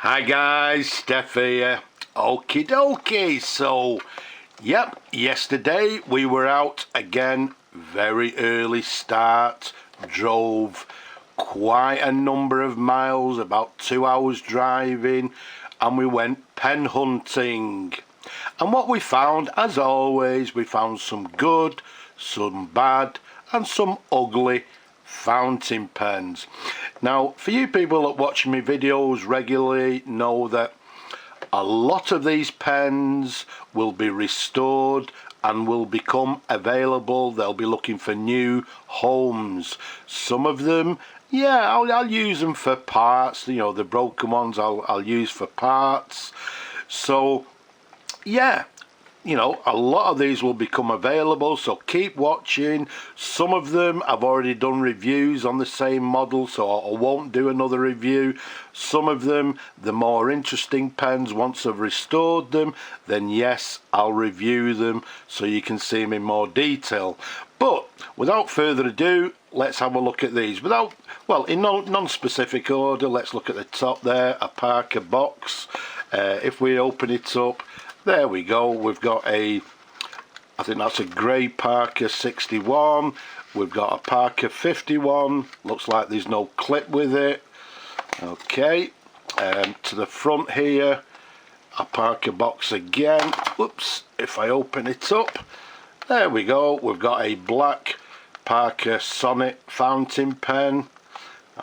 Hi guys, Steph here. Okie dokie. So, yep, yesterday we were out again, very early start, drove quite a number of miles, about 2 hours driving, and we went pen hunting. And what we found, as always, we found some good, some bad, and some ugly fountain pens. Now, for you people that watch my videos regularly know that a lot of these pens will be restored and will become available. They'll be looking for new homes. Some of them, yeah, I'll use them for parts. You know, the broken ones I'll use for parts. So yeah, you know, a lot of these will become available, so keep watching. Some of them I've already done reviews on the same model, so I won't do another review. Some of them, the more interesting pens, once I've restored them, then yes, I'll review them so you can see them in more detail. But without further ado, let's have a look at these. In non-specific order, let's look at the top there, a Parka box. If we open it up, there we go. We've got I think that's a grey Parka 61. We've got a Parka 51. Looks like there's no clip with it. Okay. To the front here, a Parka box again. Whoops. If I open it up, there we go. We've got a black Parka Sonnet fountain pen.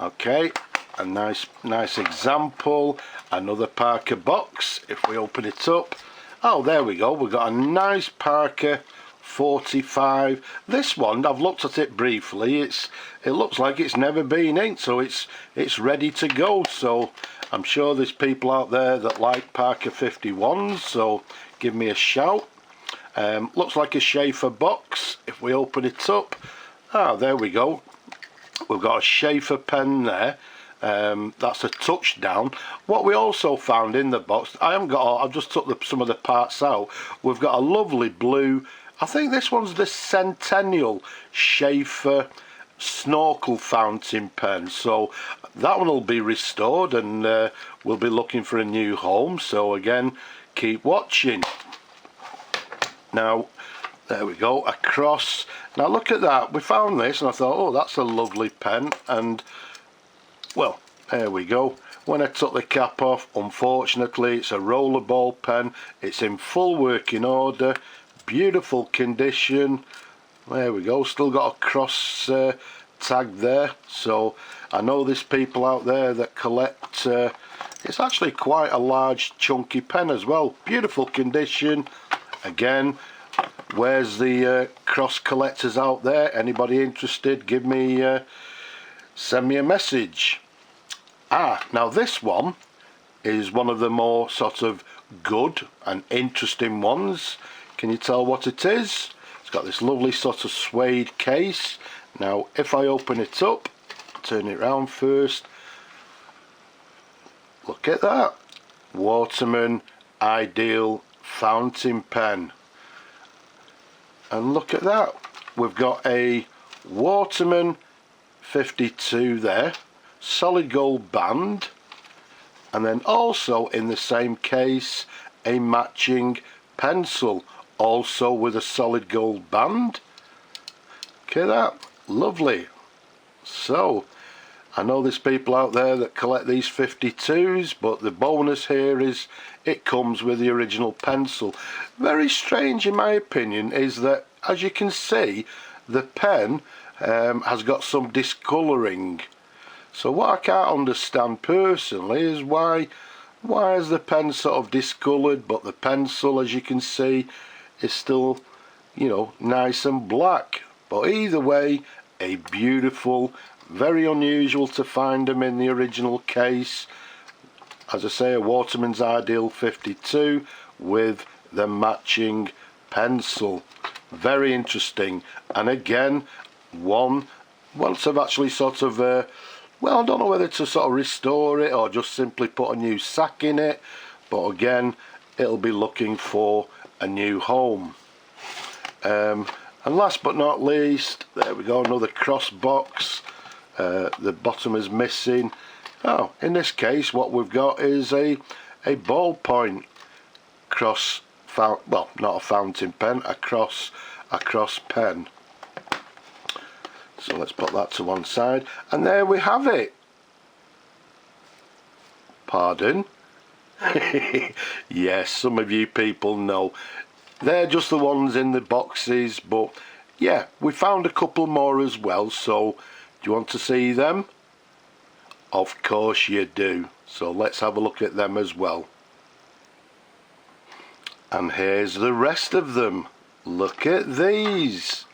Okay. A nice example. Another Parka box. If we open it up, oh, there we go. We've got a nice Parka 45. This one, I've looked at it briefly. It looks like it's never been inked, so it's ready to go. So I'm sure there's people out there that like Parka 51s. So give me a shout. Looks like a Schaefer box. If we open it up, there we go. We've got a Schaefer pen there. That's a touchdown. What we also found in the box, I've just took some of the parts out. We've got a lovely blue, I think this one's the Centennial Schaefer Snorkel fountain pen. So that one will be restored and we'll be looking for a new home. So again, keep watching. Now, there we go, across. Now look at that. We found this and I thought, oh, that's a lovely pen. And well, there we go. When I took the cap off, unfortunately, it's a rollerball pen. It's in full working order, beautiful condition. There we go. Still got a cross tag there. So I know there's people out there that collect. It's actually quite a large, chunky pen as well. Beautiful condition. Again, where's the cross collectors out there? Anybody interested? Give me. Send me a message. Now this one is one of the more sort of good and interesting ones. Can you tell what it is? It's got this lovely sort of suede case. Now if I open it up, turn it around first, look at that. Waterman Ideal fountain pen. And look at that. We've got a Waterman 52 there, solid gold band, and then also in the same case a matching pencil, also with a solid gold band. Look at that, lovely. So I know there's people out there that collect these 52s, but the bonus here is it comes with the original pencil. Very strange in my opinion is that, as you can see, the pen has got some discolouring. So what I can't understand personally is why is the pen sort of discoloured, but the pencil, as you can see, is still, you know, nice and black. But either way, a beautiful, very unusual to find them in the original case. As I say, a Waterman's Ideal 52 with the matching pencil. Very interesting. And again, once I've actually sort of well, I don't know whether to sort of restore it or just simply put a new sack in it, but again, it'll be looking for a new home. And last but not least, there we go, another cross box. The bottom is missing. Oh, in this case what we've got is a ballpoint cross, well, not a fountain pen, a cross pen. So let's put that to one side, and there we have it. Pardon? Yes, some of you people know. They're just the ones in the boxes, but yeah, we found a couple more as well, so do you want to see them? Of course you do. So let's have a look at them as well. And here's the rest of them. Look at these.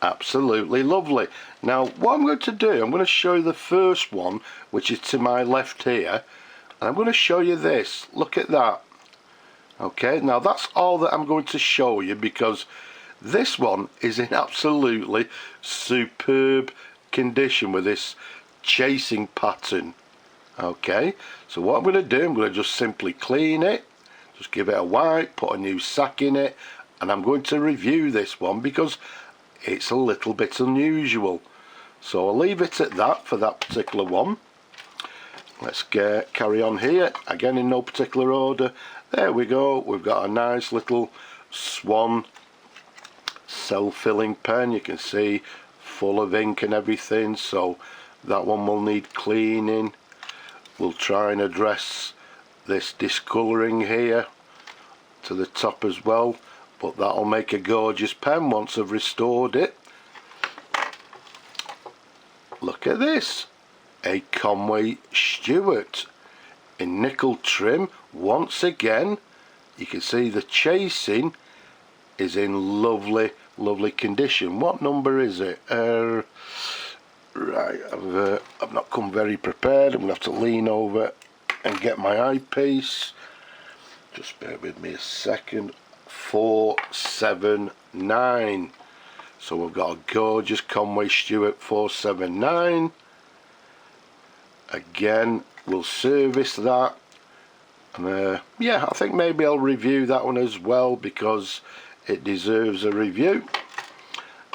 Absolutely lovely. Now what I'm going to do, I'm going to show you the first one, which is to my left here, and I'm going to show you this. Look at that. Okay, now that's all that I'm going to show you, because this one is in absolutely superb condition with this chasing pattern. Okay, so what I'm going to do, I'm going to just simply clean it, just give it a wipe, put a new sack in it, and I'm going to review this one because it's a little bit unusual. So I'll leave it at that for that particular one. Let's carry on here, again in no particular order. There we go, we've got a nice little Swan self-filling pen. You can see full of ink and everything, so that one will need cleaning. We'll try and address this discolouring here to the top as well, but that'll make a gorgeous pen once I've restored it. Look at this, a Conway Stewart in nickel trim. Once again, you can see the chasing is in lovely condition. What number is it? Right, I've not come very prepared. I'm going to have to lean over and get my eyepiece. Just bear with me a second. 479. So we've got a gorgeous Conway Stewart 479. Again, we'll service that. And yeah, I think maybe I'll review that one as well because it deserves a review.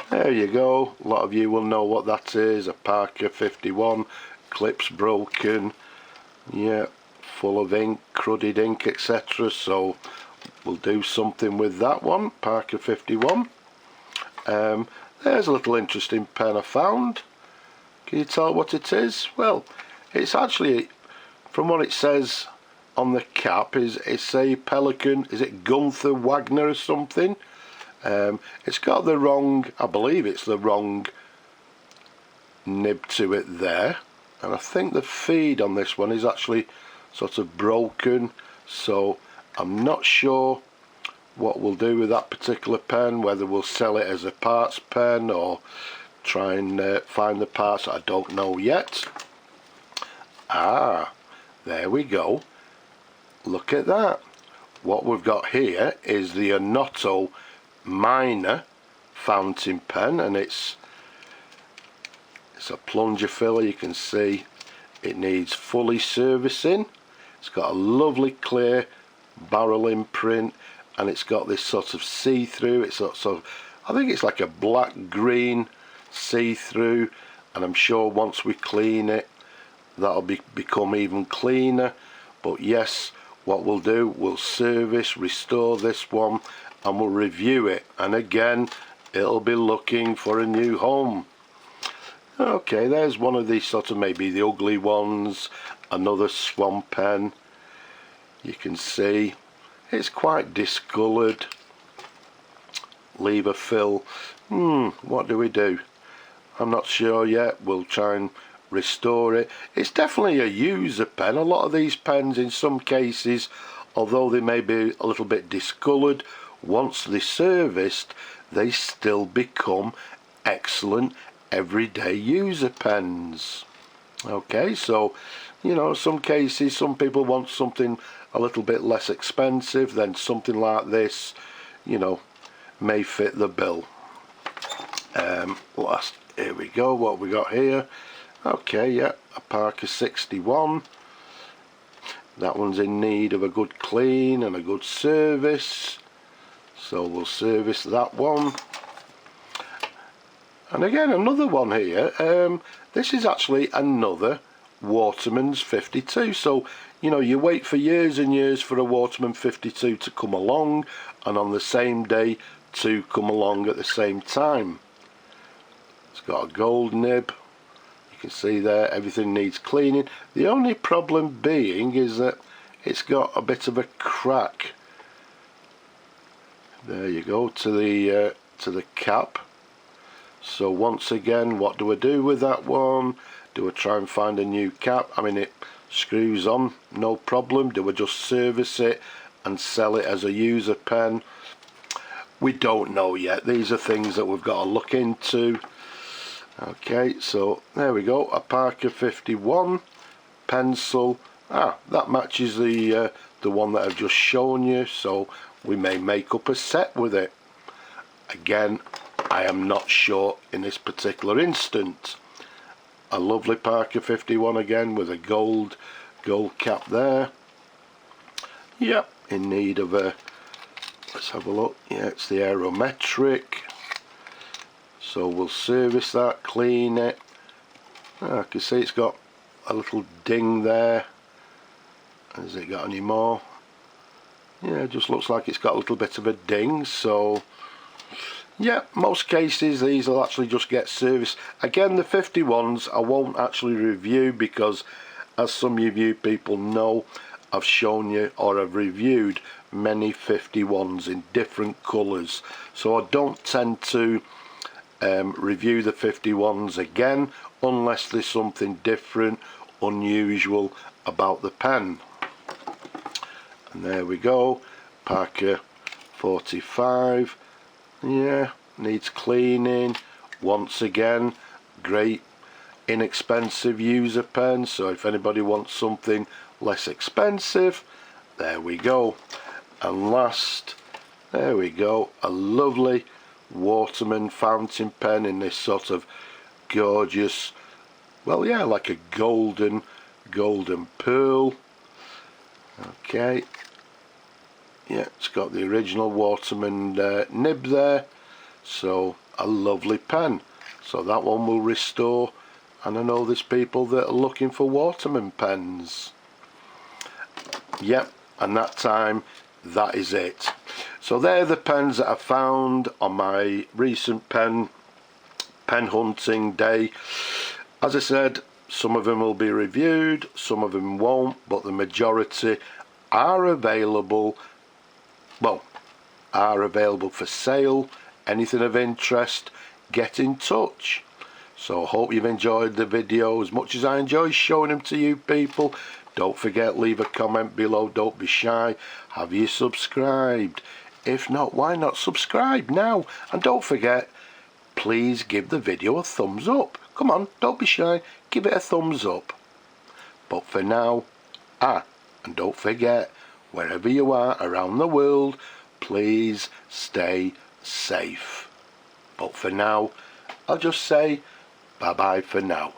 There you go. A lot of you will know what that is. A Parka 51, clips broken, yeah, full of ink, cruddy ink, etc. So we'll do something with that one, Parka 51. There's a little interesting pen I found. Can you tell what it is? Well, it's actually, from what it says on the cap, it's a Pelikan. Is it Gunther Wagner or something? It's got the wrong, I believe it's the wrong nib to it there, and I think the feed on this one is actually sort of broken, so I'm not sure what we'll do with that particular pen, whether we'll sell it as a parts pen or try and find the parts. I don't know yet. Ah, there we go. Look at that. What we've got here is the Anato minor fountain pen, and it's a plunger filler. You can see it needs fully servicing. It's got a lovely clear barrel imprint, and it's got this sort of see-through. It's sort of, I think it's like a black green see-through, and I'm sure once we clean it that'll become even cleaner. But yes, what we'll do, we'll service, restore this one, and we'll review it, and again it'll be looking for a new home. Okay, there's one of these sort of maybe the ugly ones, another Swan pen. You can see it's quite discoloured. Lever fill. What do we do? I'm not sure yet. We'll try and restore it. It's definitely a user pen. A lot of these pens, in some cases, although they may be a little bit discoloured, once they're serviced, they still become excellent everyday user pens. Okay, so you know, some cases, some people want something a little bit less expensive, then something like this, you know, may fit the bill. Here we go, what we got here. Okay, yeah, a Parka 61. That one's in need of a good clean and a good service, so we'll service that one. And again, another one here. This is actually another Waterman's 52. So, you know, you wait for years and years for a Waterman 52 to come along, and on the same day to come along at the same time. It's got a gold nib. You can see there everything needs cleaning. The only problem being is that it's got a bit of a crack. There you go, to the cap. So once again, what do I do with that one? Do I try and find a new cap? I mean, it screws on, no problem. Do I just service it and sell it as a user pen? We don't know yet. These are things that we've got to look into. Okay, so there we go, a Parka 51 pencil. That matches the one that I've just shown you, so we may make up a set with it. Again, I am not sure in this particular instance. A lovely Parka 51 again with a gold cap there. Yep, in need of a, let's have a look. Yeah, it's the aerometric. So we'll service that, clean it. I can see it's got a little ding there. Has it got any more? Yeah, it just looks like it's got a little bit of a ding. So yeah, most cases these will actually just get serviced. Again, the 51s I won't actually review because, as some of you people know, I've shown you or I've reviewed many 51s in different colours. So I don't tend to review the 51s again unless there's something different, unusual about the pen. And there we go, Parka 45. Yeah, needs cleaning. Once again, great inexpensive user pen, so if anybody wants something less expensive, there we go. And last, there we go, a lovely Waterman Fountain Pen in this sort of gorgeous, well, yeah, like a golden pearl. Okay, yeah, it's got the original Waterman nib there, so a lovely pen. So that one will restore, and I know there's people that are looking for Waterman pens. Yep, and that time, that is it. So they're the pens that I found on my recent pen hunting day. As I said, some of them will be reviewed, some of them won't, but the majority are available, well, are available for sale. Anything of interest, get in touch. So I hope you've enjoyed the video as much as I enjoy showing them to you people. Don't forget, leave a comment below, don't be shy. Have you subscribed? If not, why not subscribe now? And don't forget, please give the video a thumbs up. Come on, don't be shy, give it a thumbs up. But for now, and don't forget, wherever you are around the world, please stay safe. But for now, I'll just say bye bye for now.